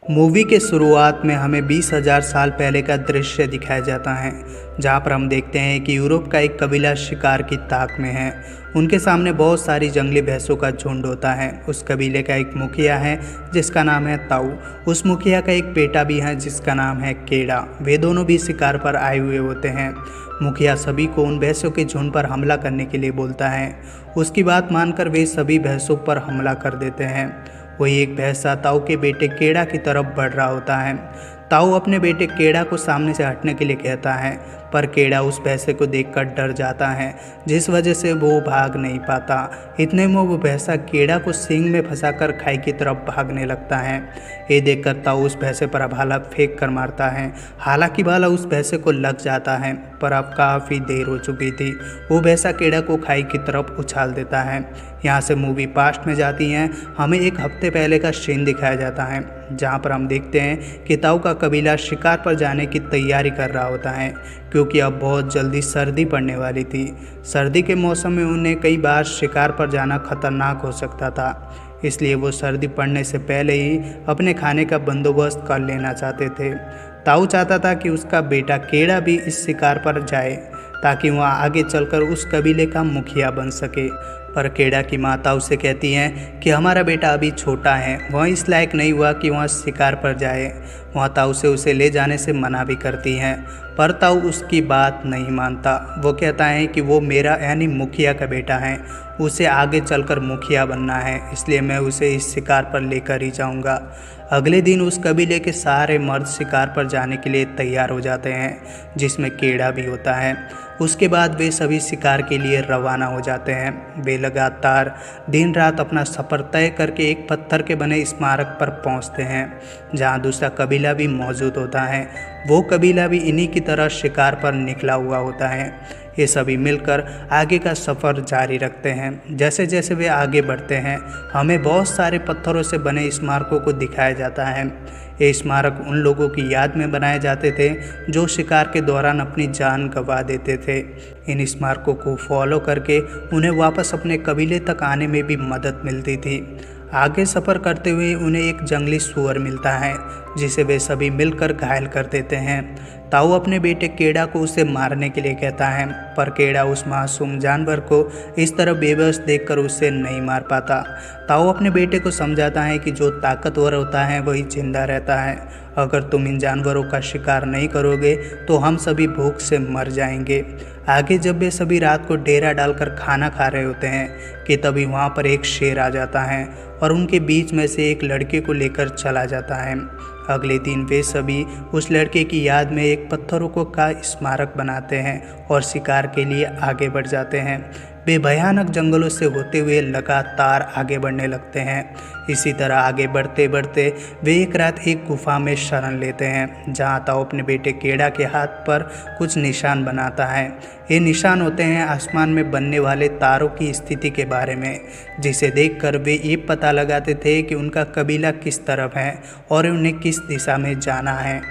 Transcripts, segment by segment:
Movie के शुरुआत में हमें 20,000 साल पहले का दृश्य दिखाया जाता है, जहाँ पर हम देखते हैं कि यूरोप का एक कबीला शिकार की ताक में है। उनके सामने बहुत सारी जंगली भैंसों का झुंड होता है। उस कबीले का एक मुखिया है जिसका नाम है ताऊ। उस मुखिया का एक बेटा भी है जिसका नाम है केड़ा। वे दोनों भी शिकार पर आए हुए होते हैं। मुखिया सभी को उन भैंसों के झुंड पर हमला करने के लिए बोलता है। उसकी बात मानकर वे सभी भैंसों पर हमला कर देते हैं। वही एक भैंसा ताऊ के बेटे केड़ा की तरफ बढ़ रहा होता है। ताऊ अपने बेटे केड़ा को सामने से हटने के लिए कहता है, पर केड़ा उस भैंसे को देखकर डर जाता है, जिस वजह से वो भाग नहीं पाता। इतने में वो भैंसा केड़ा को सींग में फंसाकर खाई की तरफ भागने लगता है। ये देखकर ताऊ उस भैंसे पर भाला फेंक कर मारता है। हालांकि भाला उस भैंसे को लग जाता है, पर अब काफ़ी देर हो चुकी थी। वो भैंसा केड़ा को खाई की तरफ उछाल देता है। यहाँ से मूवी पास्ट में जाती है। हमें एक हफ्ते पहले का सीन दिखाया जाता है, जहाँ पर हम देखते हैं कि ताऊ का कबीला शिकार पर जाने की तैयारी कर रहा होता है, क्योंकि अब बहुत जल्दी सर्दी पड़ने वाली थी। सर्दी के मौसम में उन्हें कई बार शिकार पर जाना खतरनाक हो सकता था, इसलिए वो सर्दी पड़ने से पहले ही अपने खाने का बंदोबस्त कर लेना चाहते थे। ताऊ चाहता था कि उसका बेटा केड़ा भी इस शिकार पर जाए, ताकि वह आगे चलकर उस कबीले का मुखिया बन सके। पर केड़ा की माता उसे कहती हैं कि हमारा बेटा अभी छोटा है, वह इस लायक नहीं हुआ कि वह शिकार पर जाए। वह ताऊ से उसे ले जाने से मना भी करती हैं, पर ताऊ उसकी बात नहीं मानता। वो कहता है कि वो मेरा यानी मुखिया का बेटा है, उसे आगे चलकर मुखिया बनना है, इसलिए मैं उसे इस शिकार पर लेकर ही जाऊंगा। अगले दिन उस कबीले के सारे मर्द शिकार पर जाने के लिए तैयार हो जाते हैं, जिसमें केड़ा भी होता है। उसके बाद वे सभी शिकार के लिए रवाना हो जाते हैं। वे लगातार दिन रात अपना सफ़र तय करके एक पत्थर के बने स्मारक पर पहुंचते हैं, जहां दूसरा कबीला भी मौजूद होता है। वो कबीला भी इन्हीं की तरह शिकार पर निकला हुआ होता है। ये सभी मिलकर आगे का सफ़र जारी रखते हैं। जैसे जैसे वे आगे बढ़ते हैं, हमें बहुत सारे पत्थरों से बने स्मारकों को दिखाया जाता है। ये स्मारक उन लोगों की याद में बनाए जाते थे जो शिकार के दौरान अपनी जान गंवा देते थे। इन स्मारकों को फॉलो करके उन्हें वापस अपने कबीले तक आने में भी मदद मिलती थी। आगे सफ़र करते हुए उन्हें एक जंगली सूअर मिलता है, जिसे वे सभी मिलकर घायल कर देते हैं। ताऊ अपने बेटे केड़ा को उसे मारने के लिए कहता है, पर केड़ा उस मासूम जानवर को इस तरह बेबस देखकर उसे नहीं मार पाता। ताऊ अपने बेटे को समझाता है कि जो ताकतवर होता है वही जिंदा रहता है। अगर तुम इन जानवरों का शिकार नहीं करोगे तो हम सभी भूख से मर जाएंगे। आगे जब वे सभी रात को डेरा डालकर खाना खा रहे होते हैं कि तभी वहाँ पर एक शेर आ जाता है और उनके बीच में से एक लड़के को लेकर चला जाता है। अगले दिन वे सभी उस लड़के की याद में एक पत्थरों का स्मारक बनाते हैं और शिकार के लिए आगे बढ़ जाते हैं। वे भयानक जंगलों से होते हुए लगातार आगे बढ़ने लगते हैं। इसी तरह आगे बढ़ते बढ़ते वे एक रात एक गुफा में शरण लेते हैं, जहाँ ताऊ अपने बेटे केड़ा के हाथ पर कुछ निशान बनाता है। ये निशान होते हैं आसमान में बनने वाले तारों की स्थिति के बारे में, जिसे देखकर वे ये पता लगाते थे कि उनका कबीला किस तरफ है और उन्हें किस दिशा में जाना है।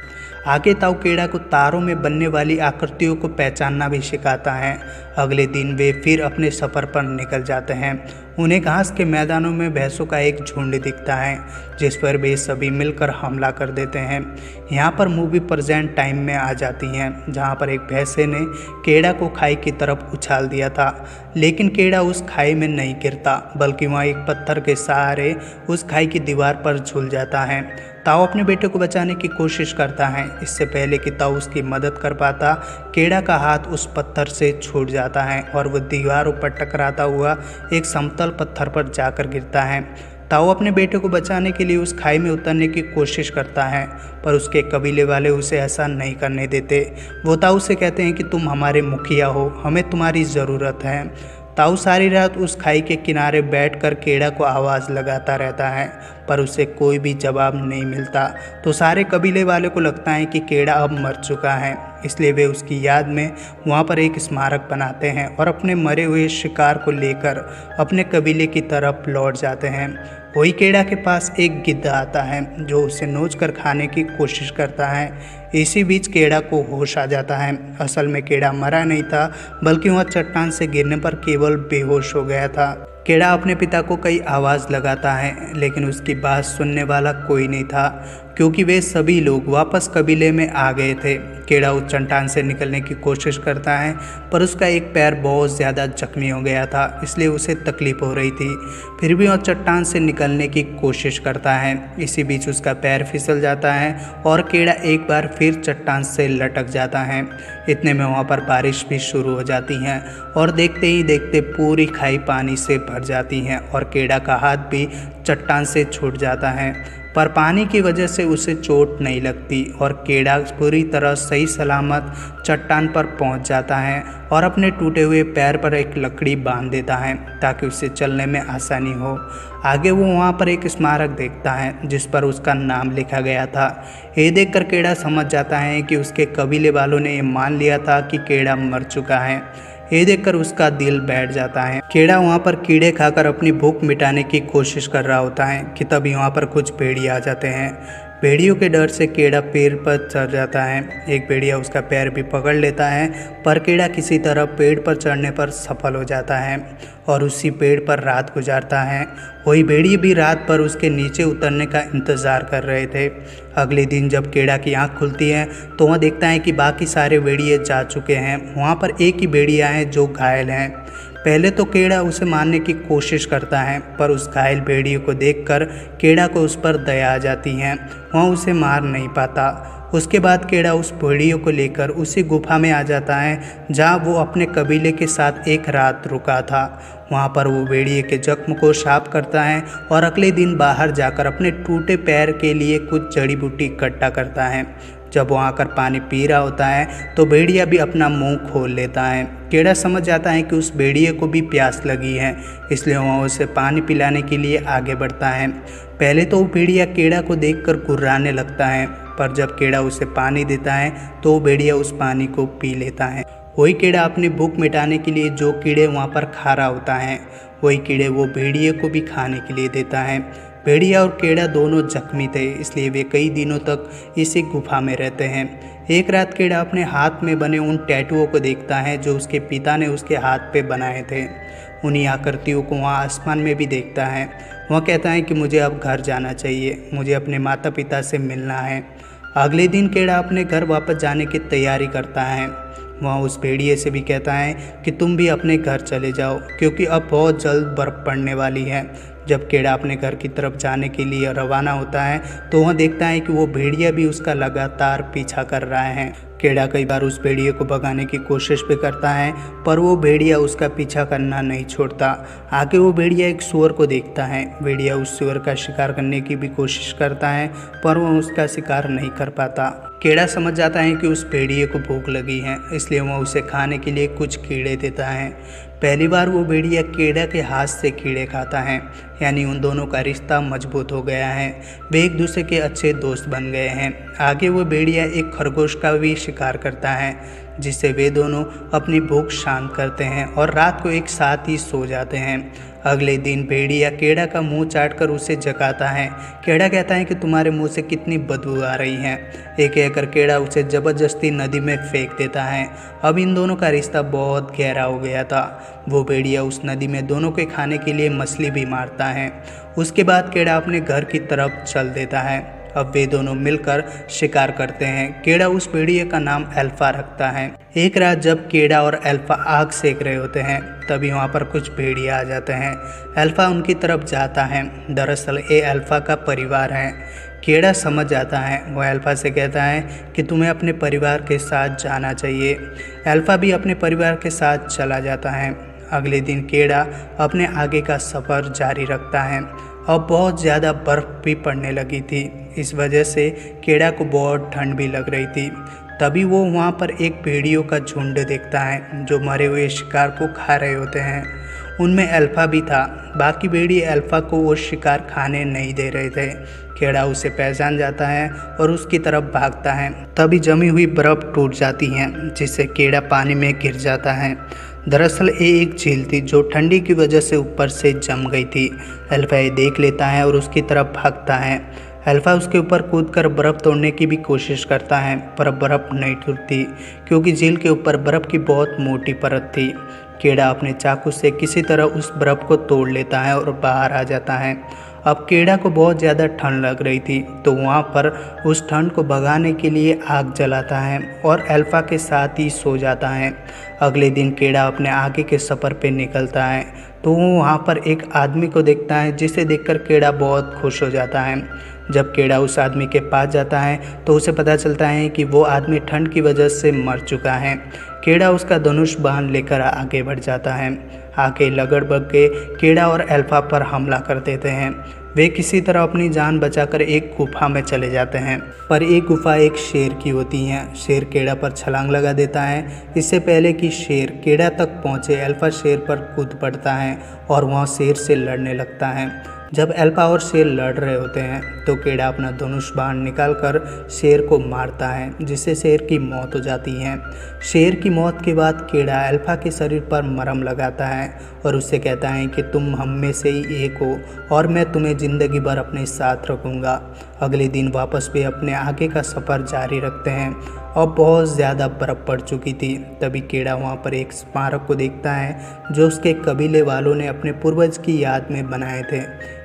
आगे ताऊ केड़ा को तारों में बनने वाली आकृतियों को पहचानना भी सिखाता है। अगले दिन वे फिर अपने सफ़र पर निकल जाते हैं। उन्हें घास के मैदानों में भैंसों का एक झुंड दिखता है, जिस पर वे सभी मिलकर हमला कर देते हैं। यहाँ पर मूवी प्रेजेंट टाइम में आ जाती है, जहाँ पर एक भैंसे ने केड़ा को खाई की तरफ उछाल दिया था, लेकिन केड़ा उस खाई में नहीं गिरता, बल्कि वहाँ एक पत्थर के सहारे उस खाई की दीवार पर झूल जाता है। ताऊ अपने बेटे को बचाने की कोशिश करता है। इससे पहले कि ताऊ उसकी मदद कर पाता, केड़ा का हाथ उस पत्थर से छूट जाता है और वह दीवारों पर टकराता हुआ एक समतल पत्थर पर जाकर गिरता है। ताऊ अपने बेटे को बचाने के लिए उस खाई में उतरने की कोशिश करता है, पर उसके कबीले वाले उसे ऐसा नहीं करने देते। वो ताऊ से कहते हैं कि तुम हमारे मुखिया हो, हमें तुम्हारी ज़रूरत है। ताऊ सारी रात उस खाई के किनारे बैठकर केड़ा को आवाज़ लगाता रहता है, पर उसे कोई भी जवाब नहीं मिलता। तो सारे कबीले वाले को लगता है कि केड़ा अब मर चुका है, इसलिए वे उसकी याद में वहाँ पर एक स्मारक बनाते हैं और अपने मरे हुए शिकार को लेकर अपने कबीले की तरफ लौट जाते हैं। वही केड़ा के पास एक गिद्ध आता है, जो उसे नोच कर खाने की कोशिश करता है। इसी बीच केड़ा को होश आ जाता है। असल में केड़ा मरा नहीं था, बल्कि वह चट्टान से गिरने पर केवल बेहोश हो गया था। केड़ा अपने पिता को कई आवाज़ लगाता है, लेकिन उसकी बात सुनने वाला कोई नहीं था क्योंकि वे सभी लोग वापस कबीले में आ गए थे। केड़ा उस चट्टान से निकलने की कोशिश करता है, पर उसका एक पैर बहुत ज़्यादा जख्मी हो गया था, इसलिए उसे तकलीफ हो रही थी। फिर भी वह चट्टान से निकलने की कोशिश करता है। इसी बीच उसका पैर फिसल जाता है और केड़ा एक बार फिर चट्टान से लटक जाता है। इतने में वहाँ पर बारिश भी शुरू हो जाती है और देखते ही देखते पूरी खाई पानी से भर जाती है और केड़ा का हाथ भी चट्टान से छूट जाता है, पर पानी की वजह से उसे चोट नहीं लगती और केड़ा पूरी तरह सही सलामत चट्टान पर पहुंच जाता है और अपने टूटे हुए पैर पर एक लकड़ी बांध देता है ताकि उसे चलने में आसानी हो। आगे वो वहाँ पर एक स्मारक देखता है जिस पर उसका नाम लिखा गया था। ये देखकर केड़ा समझ जाता है कि उसके कबीले वालों ने ये मान लिया था कि केड़ा मर चुका है। ये देखकर उसका दिल बैठ जाता है। केड़ा वहाँ पर कीड़े खाकर अपनी भूख मिटाने की कोशिश कर रहा होता है कि तभी वहाँ पर कुछ भेड़िए आ जाते हैं। भेड़ियों के डर से केड़ा पेड़ पर चढ़ जाता है। एक भेड़िया उसका पैर भी पकड़ लेता है, पर केड़ा किसी तरह पेड़ पर चढ़ने पर सफल हो जाता है और उसी पेड़ पर रात गुजारता है। वही भेड़िए भी रात पर उसके नीचे उतरने का इंतज़ार कर रहे थे। अगले दिन जब केड़ा की आंख खुलती है तो वह देखता है कि बाकी सारे भेड़िए जा चुके हैं। वहाँ पर एक ही भेड़िया है जो घायल है। पहले तो केड़ा उसे मारने की कोशिश करता है, पर उस घायल भेड़िए को देखकर केड़ा को उस पर दया आ जाती है। वह उसे मार नहीं पाता। उसके बाद केड़ा उस भेड़िए को लेकर उसी गुफा में आ जाता है जहाँ वो अपने कबीले के साथ एक रात रुका था। वहाँ पर वो भेड़िए के जख्म को साफ करता है और अगले दिन बाहर जाकर अपने टूटे पैर के लिए कुछ जड़ी बूटी इकट्ठा करता है। जब वो आकर पानी पी रहा होता है तो भेड़िया भी अपना मुंह खोल लेता है। केड़ा समझ जाता है कि उस भेड़िए को भी प्यास लगी है, इसलिए वह उसे पानी पिलाने के लिए आगे बढ़ता है। पहले तो वो भेड़िया केड़ा को देखकर गुर्राने लगता है, पर जब केड़ा उसे पानी देता है तो वो भेड़िया उस पानी को पी लेता है। वही केड़ा अपनी भूख मिटाने के लिए जो कीड़े वहाँ पर खा रहा होता है, वही कीड़े वो भेड़िए को भी खाने के लिए देता है। भेड़िया और केड़ा दोनों जख्मी थे, इसलिए वे कई दिनों तक इसी गुफा में रहते हैं। एक रात केड़ा अपने हाथ में बने उन टैटुओं को देखता है जो उसके पिता ने उसके हाथ पे बनाए थे। उन्हीं आकृतियों को वहाँ आसमान में भी देखता है। वह कहता है कि मुझे अब घर जाना चाहिए, मुझे अपने माता पिता से मिलना है। अगले दिन केड़ा अपने घर वापस जाने की तैयारी करता है। वह उस भेड़िए से भी कहता है कि तुम भी अपने घर चले जाओ क्योंकि अब बहुत जल्द बर्फ़ पड़ने वाली है। जब केड़ा अपने घर की तरफ जाने के लिए रवाना होता है तो वह देखता है कि वो भेड़िया भी उसका लगातार पीछा कर रहा है। केड़ा कई बार उस भेड़िए को भगाने की कोशिश भी करता है, पर वो भेड़िया उसका पीछा करना नहीं छोड़ता। आगे वो भेड़िया एक सूअर को देखता है। भेड़िया उस सूअर का शिकार करने की भी कोशिश करता है, पर वह उसका शिकार नहीं कर पाता। केड़ा समझ जाता है कि उस भेड़िए को भूख लगी है, इसलिए वह उसे खाने के लिए कुछ कीड़े देता है। पहली बार वो भेड़िया केड़ा के हाथ से कीड़े खाता है, यानी उन दोनों का रिश्ता मजबूत हो गया है। वे एक दूसरे के अच्छे दोस्त बन गए हैं। आगे वो भेड़िया एक खरगोश का भी शिकार करता है, जिससे वे दोनों अपनी भूख शांत करते हैं और रात को एक साथ ही सो जाते हैं। अगले दिन भेड़िया केड़ा का मुंह चाटकर उसे जगाता है। केड़ा कहता है कि तुम्हारे मुंह से कितनी बदबू आ रही है। एक कहकर केड़ा उसे ज़बरदस्ती नदी में फेंक देता है। अब इन दोनों का रिश्ता बहुत गहरा हो गया था। वो भेड़िया उस नदी में दोनों के खाने के लिए मछली भी मारता है। उसके बाद केड़ा अपने घर की तरफ चल देता है। अब वे दोनों मिलकर शिकार करते हैं। केड़ा उस भेड़िए का नाम अल्फा रखता है। एक रात जब केड़ा और अल्फा आग सेक रहे होते हैं, तभी वहाँ पर कुछ भेड़िए आ जाते हैं। अल्फा उनकी तरफ जाता है। दरअसल ये अल्फा का परिवार है। केड़ा समझ जाता है। वह अल्फा से कहता है कि तुम्हें अपने परिवार के साथ जाना चाहिए। अल्फा भी अपने परिवार के साथ चला जाता है। अगले दिन केड़ा अपने आगे का सफ़र जारी रखता है। अब बहुत ज़्यादा बर्फ़ भी पड़ने लगी थी, इस वजह से केड़ा को बहुत ठंड भी लग रही थी। तभी वो वहाँ पर एक भेड़ियों का झुंड देखता है जो मरे हुए शिकार को खा रहे होते हैं। उनमें अल्फा भी था। बाकी भेड़िए अल्फा को वो शिकार खाने नहीं दे रहे थे। केड़ा उसे पहचान जाता है और उसकी तरफ भागता है। तभी जमी हुई बर्फ़ टूट जाती है, जिससे केड़ा पानी में गिर जाता है। दरअसल ये एक झील थी जो ठंडी की वजह से ऊपर से जम गई थी। अल्फा ये देख लेता है और उसकी तरफ भागता है। अल्फा उसके ऊपर कूदकर बर्फ़ तोड़ने की भी कोशिश करता है, पर बर्फ़ नहीं टूटती क्योंकि झील के ऊपर बर्फ़ की बहुत मोटी परत थी। केड़ा अपने चाकू से किसी तरह उस बर्फ़ को तोड़ लेता है और बाहर आ जाता है। अब केड़ा को बहुत ज़्यादा ठंड लग रही थी, तो वहाँ पर उस ठंड को भगाने के लिए आग जलाता है और अल्फ़ा के साथ ही सो जाता है। अगले दिन केड़ा अपने आगे के सफ़र पे निकलता है, तो वो वहाँ पर एक आदमी को देखता है, जिसे देखकर केड़ा बहुत खुश हो जाता है। जब केड़ा उस आदमी के पास जाता है तो उसे पता चलता है कि वो आदमी ठंड की वजह से मर चुका है। केड़ा उसका धनुष बाण लेकर आगे बढ़ जाता है। आगे लगड़बग के केड़ा और अल्फ़ा पर हमला कर देते हैं। वे किसी तरह अपनी जान बचाकर एक गुफा में चले जाते हैं, पर एक गुफा एक शेर की होती है। शेर केड़ा पर छलांग लगा देता है। इससे पहले कि शेर केड़ा तक पहुंचे, अल्फ़ा शेर पर कूद पड़ता है और वहां शेर से लड़ने लगता है। जब अल्फ़ा और शेर लड़ रहे होते हैं तो केड़ा अपना धनुष बाण निकालकर शेर को मारता है, जिससे शेर की मौत हो जाती है। शेर की मौत के बाद केड़ा अल्फ़ा के शरीर पर मरहम लगाता है और उससे कहता है कि तुम हम में से ही एक हो और मैं तुम्हें ज़िंदगी भर अपने साथ रखूँगा। अगले दिन वापस वे अपने आगे का सफ़र जारी रखते हैं और बहुत ज़्यादा बर्फ़ पड़ चुकी थी। तभी केड़ा वहाँ पर एक स्मारक को देखता है जो उसके कबीले वालों ने अपने पूर्वज की याद में बनाए थे।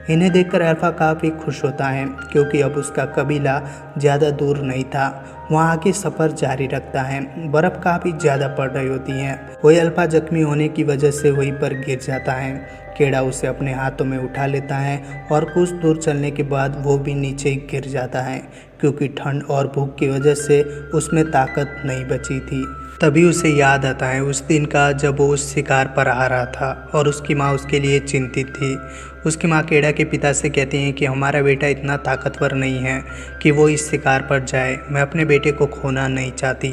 इन्हें देखकर अल्फ़ा काफ़ी खुश होता है, क्योंकि अब उसका कबीला ज़्यादा दूर नहीं था। वहाँ आगे सफ़र जारी रखता है। बर्फ़ काफ़ी ज़्यादा पड़ रही होती है। वही अल्फ़ा जख्मी होने की वजह से वहीं पर गिर जाता है। केड़ा उसे अपने हाथों में उठा लेता है और कुछ दूर चलने के बाद वो भी नीचे गिर जाता है, क्योंकि ठंड और भूख की वजह से उसमें ताकत नहीं बची थी। तभी उसे याद आता है उस दिन का जब वो उस शिकार पर आ रहा था और उसकी माँ उसके लिए चिंतित थी। उसकी माँ केड़ा के पिता से कहती हैं कि हमारा बेटा इतना ताकतवर नहीं है कि वो इस शिकार पर जाए। मैं अपने बेटे को खोना नहीं चाहती।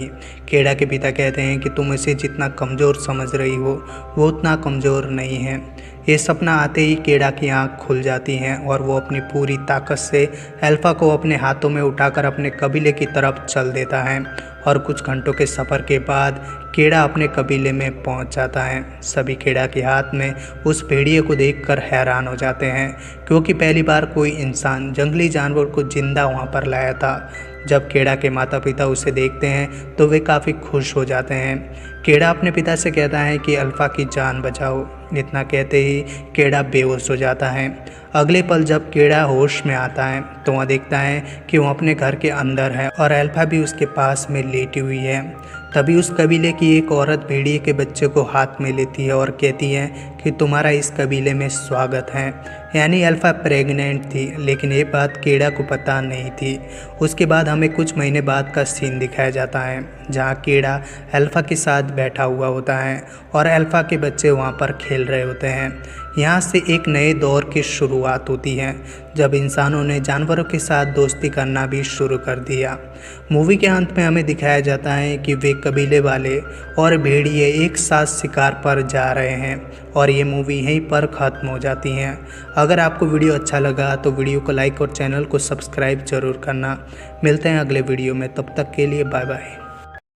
केड़ा के पिता कहते हैं कि तुम इसे जितना कमज़ोर समझ रही हो वो उतना कमज़ोर नहीं है। ये सपना आते ही केड़ा की आँख खुल जाती हैं और वो अपनी पूरी ताकत से अल्फ़ा को अपने हाथों में उठाकर अपने कबीले की तरफ चल देता है और कुछ घंटों के सफ़र के बाद केड़ा अपने कबीले में पहुंच जाता है। सभी केड़ा के हाथ में उस भेड़िए को देखकर हैरान हो जाते हैं, क्योंकि पहली बार कोई इंसान जंगली जानवर को जिंदा वहां पर लाया था। जब केड़ा के माता पिता उसे देखते हैं तो वे काफ़ी खुश हो जाते हैं। केड़ा अपने पिता से कहता है कि अल्फ़ा की जान बचाओ। इतना कहते ही केड़ा बेहोश हो जाता है। अगले पल जब केड़ा होश में आता है तो वह देखता है कि वह अपने घर के अंदर है और अल्फ़ा भी उसके पास में लेटी हुई है। तभी उस कबीले की एक औरत भेड़िए के बच्चे को हाथ में लेती है और कहती है कि तुम्हारा इस कबीले में स्वागत है। यानी अल्फ़ा प्रेग्नेंट थी, लेकिन ये बात केड़ा को पता नहीं थी। उसके बाद हमें कुछ महीने बाद का सीन दिखाया जाता है, जहाँ केड़ा अल्फ़ा के साथ बैठा हुआ होता है और अल्फ़ा के बच्चे वहाँ पर खेल रहे होते हैं। यहाँ से एक नए दौर की शुरुआत होती है, जब इंसानों ने जानवरों के साथ दोस्ती करना भी शुरू कर दिया। मूवी के अंत में हमें दिखाया जाता है कि वे कबीले वाले और भेड़िए एक साथ शिकार पर जा रहे हैं और ये मूवी यहीं पर ख़त्म हो जाती है। अगर आपको वीडियो अच्छा लगा तो वीडियो को लाइक और चैनल को सब्सक्राइब ज़रूर करना। मिलते हैं अगले वीडियो में, तब तक के लिए बाय बाय।